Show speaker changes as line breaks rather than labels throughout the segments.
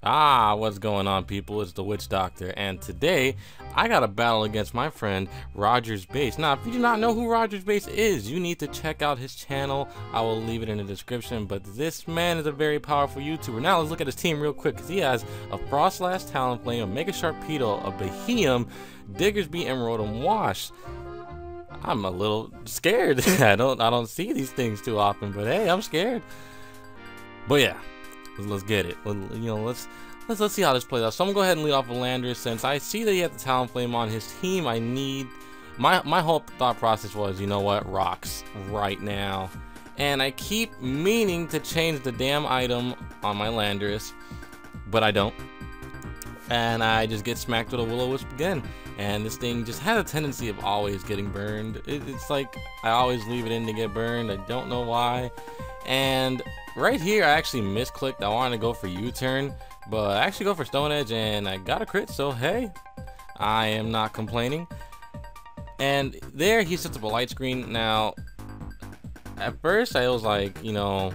What's going on, people? It's the Witch Doctor, and today I got a battle against my friend RogersBase. Now, if you do not know who RogersBase is, you need to check out his channel. I will leave it in the description, but this man is a very powerful YouTuber. Now, let's look at his team real quick, because he has a Frostlass Talonflame, a Mega Sharpedo, a Behemoth, Diggersby, and Rotom Wash. I'm a little scared. I don't see these things too often, but hey, I'm scared. But yeah. Let's get it. Let's see how this plays out. So I'm gonna go ahead and lead off with Landorus. Since I see that he has the Talonflame on his team, I need my whole thought process was, you know what, rocks right now. And I keep meaning to change the damn item on my Landorus, but I don't. And I just get smacked with a Will-O-Wisp again. And this thing just has a tendency of always getting burned. It's like I always leave it in to get burned. I don't know why. And right here, I actually misclicked. I wanted to go for U-turn, but I actually go for Stone Edge, and I got a crit, so hey, I am not complaining. And there, he sets up a light screen. Now, at first, I was like, you know,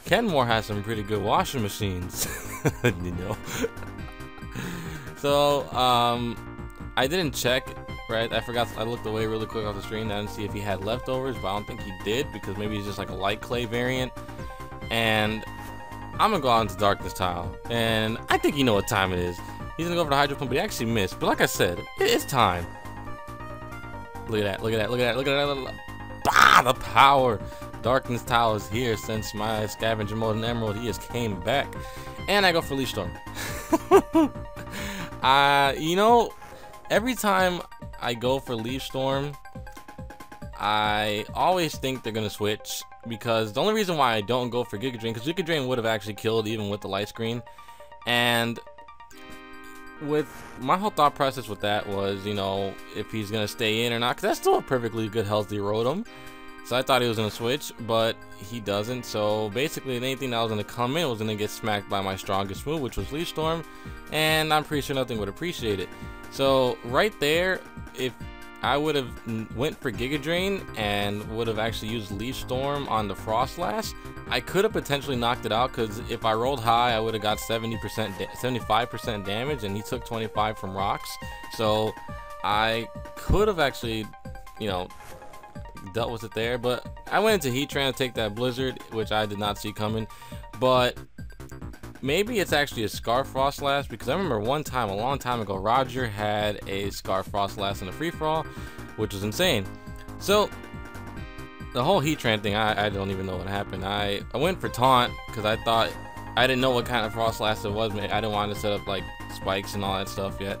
Kenmore has some pretty good washing machines, you know. So, I didn't check. Right, I looked away really quick off the screen. I didn't see if he had leftovers, but I don't think he did, because maybe he's just like a light clay variant. And I'm gonna go out into Darkness Tile, and I think you know what time it is. He's gonna go for the Hydro Pump, but he actually missed. But like I said, it's time. Look at that! Look at that! Look at that! Look at that! Bah! The power! Darkness Tile is here. Since my Scavenger Mode and Emerald, he just came back, and I go for Leaf Storm. You know, every time I go for Leaf Storm, I always think they're gonna switch, because the only reason why I don't go for Giga Drain, because Giga Drain would have actually killed even with the light screen. And with my whole thought process with that was, you know, if he's gonna stay in or not, because that's still a perfectly good healthy Rotom. So I thought he was gonna switch, but he doesn't. So basically, anything that was gonna come in was gonna get smacked by my strongest move, which was Leaf Storm, and I'm pretty sure nothing would appreciate it. So right there, if I would have went for Giga Drain and would have actually used Leaf Storm on the Frostlass, I could have potentially knocked it out, because if I rolled high, I would have got 75% damage, and he took 25 from rocks. So I could have actually, you know, dealt with it there. But I went into Heat Train to take that Blizzard, which I did not see coming. But maybe it's actually a Scarf Frostlass, because I remember one time, a long time ago, Roger had a Scarf Frostlass in a free-for-all, which was insane. So the whole Heat Train thing, I don't even know what happened. I went for Taunt, because I thought, I didn't know what kind of Frostlass it was. I didn't want to set up like spikes and all that stuff yet.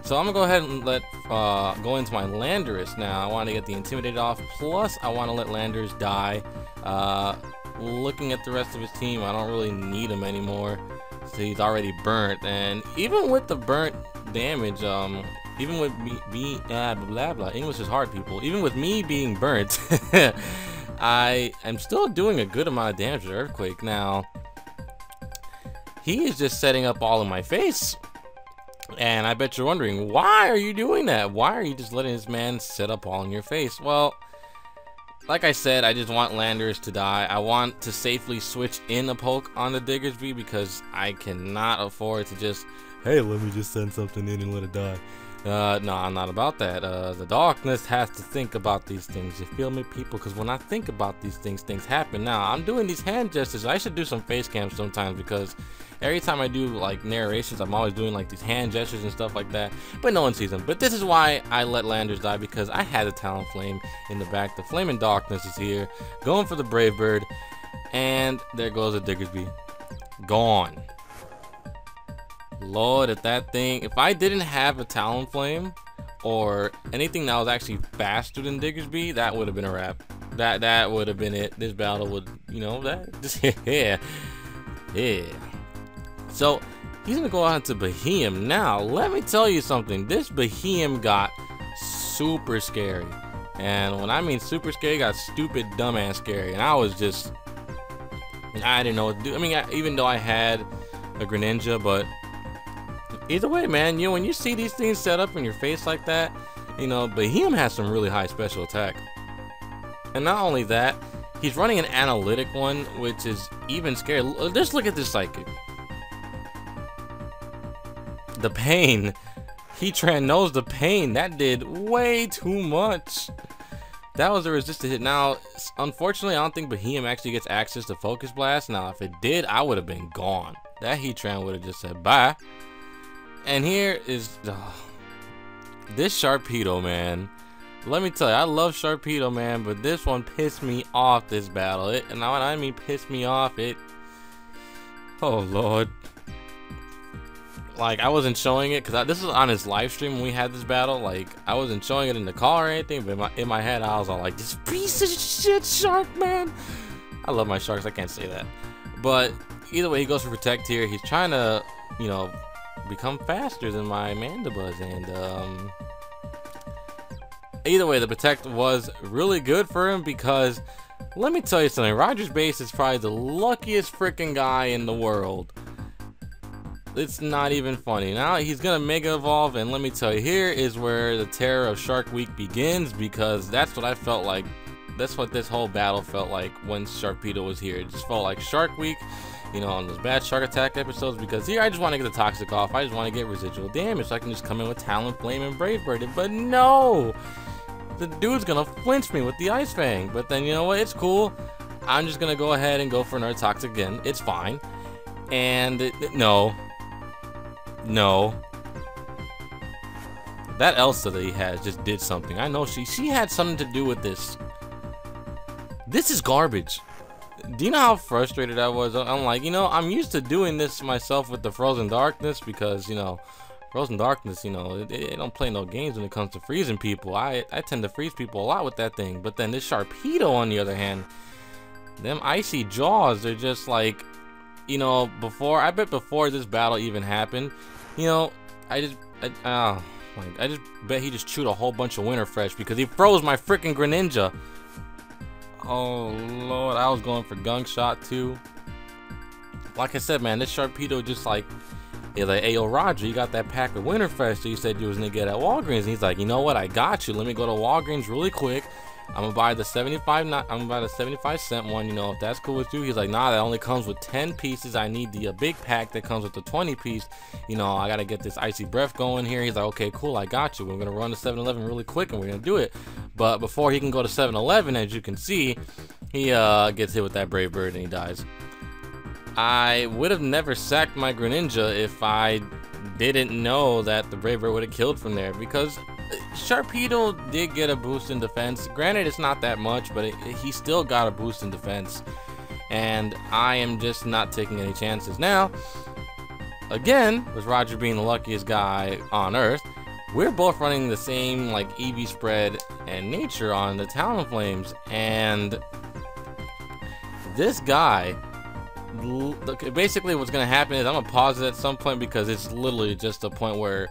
So I'm gonna go ahead and let go into my Landorus now. I want to get the Intimidate off, plus I want to let Landorus die. Looking at the rest of his team, I don't really need him anymore, so he's already burnt. And even with the burnt damage, even with me blah blah, English is hard, people. Even with me being burnt, I am still doing a good amount of damage with Earthquake. Now, he is just setting up all in my face, and I bet you're wondering, why are you doing that? Why are you just letting this man set up all in your face? Well, like I said, I just want Landorus to die. I want to safely switch in a poke on the Diggersby, because I cannot afford to just, hey, let me just send something in and let it die. No, I'm not about that. The Darkness has to think about these things. You feel me, people? Because when I think about these things, things happen. Now, I'm doing these hand gestures. I should do some face cams sometimes, because every time I do like narrations, I'm always doing like these hand gestures and stuff like that, but no one sees them. But this is why I let Landorus die, because I had a Talonflame in the back. The Flaming Darkness is here, going for the Brave Bird, and there goes the Diggersby. Gone. Lord, if I didn't have a Talonflame or anything that was actually faster than Diggersby, that would have been a wrap. That would have been it. This battle would, you know, that just yeah. So he's gonna go out into Behemoth. Now let me tell you something. This Behemoth got super scary, and when I mean super scary, got stupid dumbass scary. And I was just, I didn't know what to do. I mean, even though I had a Greninja, but either way, man, you know, when you see these things set up in your face like that, you know, Behemoth has some really high special attack. And not only that, he's running an analytic one, which is even scary. Just look at this Psychic. The pain. Heatran knows the pain. That did way too much. That was a resisted hit. Now, unfortunately, I don't think Behem actually gets access to Focus Blast. Now, if it did, I would have been gone. That Heatran would have just said bye. And here is this Sharpedo, man. Let me tell you, I love Sharpedo, man, but this one pissed me off this battle. And when I mean pissed me off, oh Lord. Like, I wasn't showing it because this was on his live stream when we had this battle. Like, I wasn't showing it in the call or anything, but in my head I was all like, this piece of shit shark, man. I love my sharks, I can't say that. But either way, he goes for Protect here. He's trying to, you know, become faster than my Mandibuzz, and either way, the Protect was really good for him because let me tell you something, RogersBase is probably the luckiest freaking guy in the world. It's not even funny. Now he's gonna Mega Evolve, and let me tell you, here is where the terror of Shark Week begins, because that's what I felt like. That's what this whole battle felt like when Sharpedo was here. It just felt like Shark Week, you know, on those bad Shark Attack episodes, because here I just want to get the Toxic off. I just want to get residual damage so I can just come in with Talonflame and Brave Bird it. But no! The dude's gonna flinch me with the Ice Fang. But then, you know what? It's cool. I'm just gonna go ahead and go for another Toxic again. It's fine. And no. No. That Elsa that he has just did something. I know she had something to do with this. This is garbage. Do you know how frustrated I was? I'm like, you know, I'm used to doing this myself with the Frozen Darkness because, you know, Frozen Darkness, you know, it don't play no games when it comes to freezing people. I tend to freeze people a lot with that thing. But then this Sharpedo, on the other hand, them icy jaws, they're just like, you know, I bet before this battle even happened, you know, I just bet he just chewed a whole bunch of Winter Fresh because he froze my freaking Greninja. Oh Lord, I was going for Gunk Shot too. Like I said, man, this Sharpedo just like, he's like, hey yo Roger, you got that pack of Winter Fresh that you said you was gonna get at Walgreens. And he's like, you know what, I got you. Let me go to Walgreens really quick. I'm gonna buy the 75-cent one, you know, if that's cool with you. He's like, nah, that only comes with 10 pieces. I need the big pack that comes with the 20 piece. You know, I gotta get this Icy Breath going here. He's like, okay, cool, I got you. We're gonna run to 7-Eleven really quick and we're gonna do it. But before he can go to 7-Eleven, as you can see, he gets hit with that Brave Bird and he dies. I would have never sacked my Greninja if I didn't know that the Brave Bird would have killed from there, because Sharpedo did get a boost in defense. Granted, it's not that much, but he still got a boost in defense. And I am just not taking any chances. Now, again, with Roger being the luckiest guy on Earth, we're both running the same, like, EV spread and nature on the Talonflames. And this guy, basically what's going to happen is I'm going to pause it at some point, because it's literally just a point where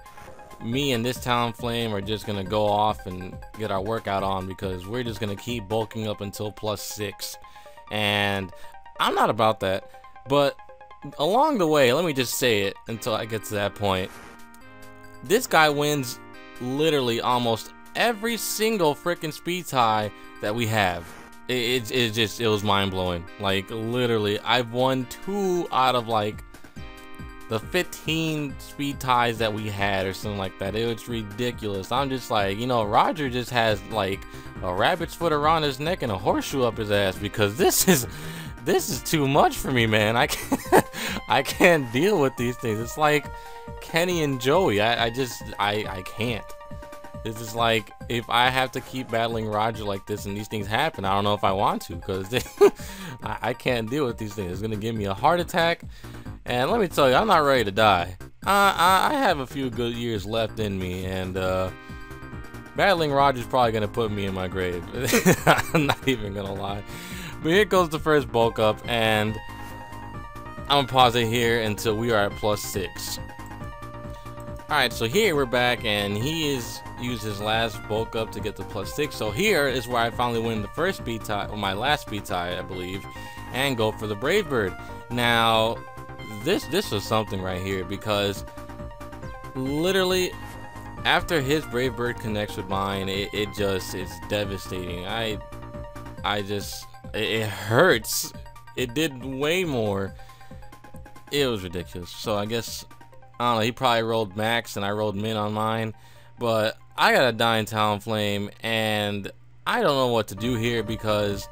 me and this Talonflame are just gonna go off and get our workout on, because we're just gonna keep bulking up until +6, and I'm not about that. But along the way, let me just say it until I get to that point, this guy wins literally almost every single freaking speed tie that we have. It was mind-blowing. Like, literally, I've won 2 out of like the 15 speed ties that we had or something like that. It was ridiculous. I'm just like, you know, Roger just has like a rabbit's foot around his neck and a horseshoe up his ass, because this is too much for me, man. I can't deal with these things. It's like Kenny and Joey. I can't. This is like, if I have to keep battling Roger like this and these things happen, I don't know if I want to, because I can't deal with these things. It's gonna give me a heart attack. And let me tell you, I'm not ready to die. I have a few good years left in me, and battling Roger's probably gonna put me in my grave. I'm not even gonna lie. But here goes the first bulk up, and I'm gonna pause it here until we are at +6. Alright, so here we're back, and he is used his last bulk up to get to +6. So here is where I finally win the first speed tie, or my last speed tie, I believe, and go for the Brave Bird. Now, this was something right here, because literally after his Brave Bird connects with mine, it's devastating. It hurts. It did way more. It was ridiculous. So I guess I don't know, he probably rolled max and I rolled min on mine. But I got a dying Talonflame, and I don't know what to do here because,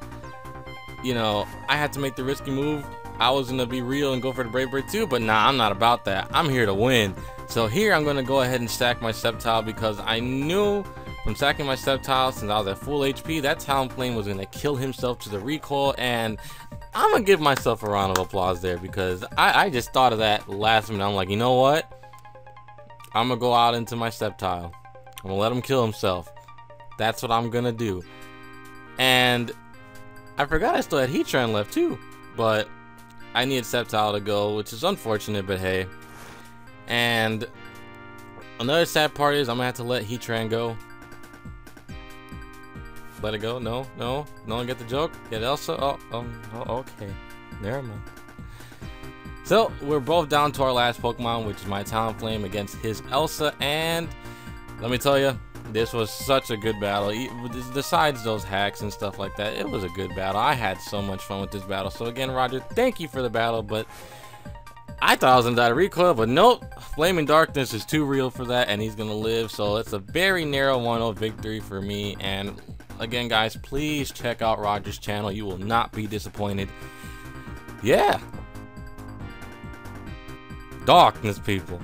you know, I had to make the risky move. I was going to be real and go for the Brave Bird too, but nah, I'm not about that. I'm here to win. So here I'm going to go ahead and stack my Sceptile because I knew from stacking my Sceptile since I was at full HP, that Talonflame was going to kill himself to the recoil, and I'm going to give myself a round of applause there because I just thought of that last minute. I'm like, you know what? I'm going to go out into my Sceptile. I'm going to let him kill himself. That's what I'm going to do. And I forgot I still had Heatran left too, but I needed Sceptile to go, which is unfortunate, but hey. And another sad part is I'm going to have to let Heatran go. Let it go? No, no, no one get the joke? Get Elsa? Oh, okay. Never mind. So, we're both down to our last Pokemon, which is my Talonflame against his Elsa, and let me tell you, this was such a good battle. Besides those hacks and stuff like that, it was a good battle. I had so much fun with this battle. So again, Roger, thank you for the battle, but I thought I was gonna die to recoil, but nope. Flaming Darkness is too real for that, and he's gonna live. So it's a very narrow 1-0 victory for me. And again, guys, please check out Roger's channel. You will not be disappointed. Yeah. Darkness, people.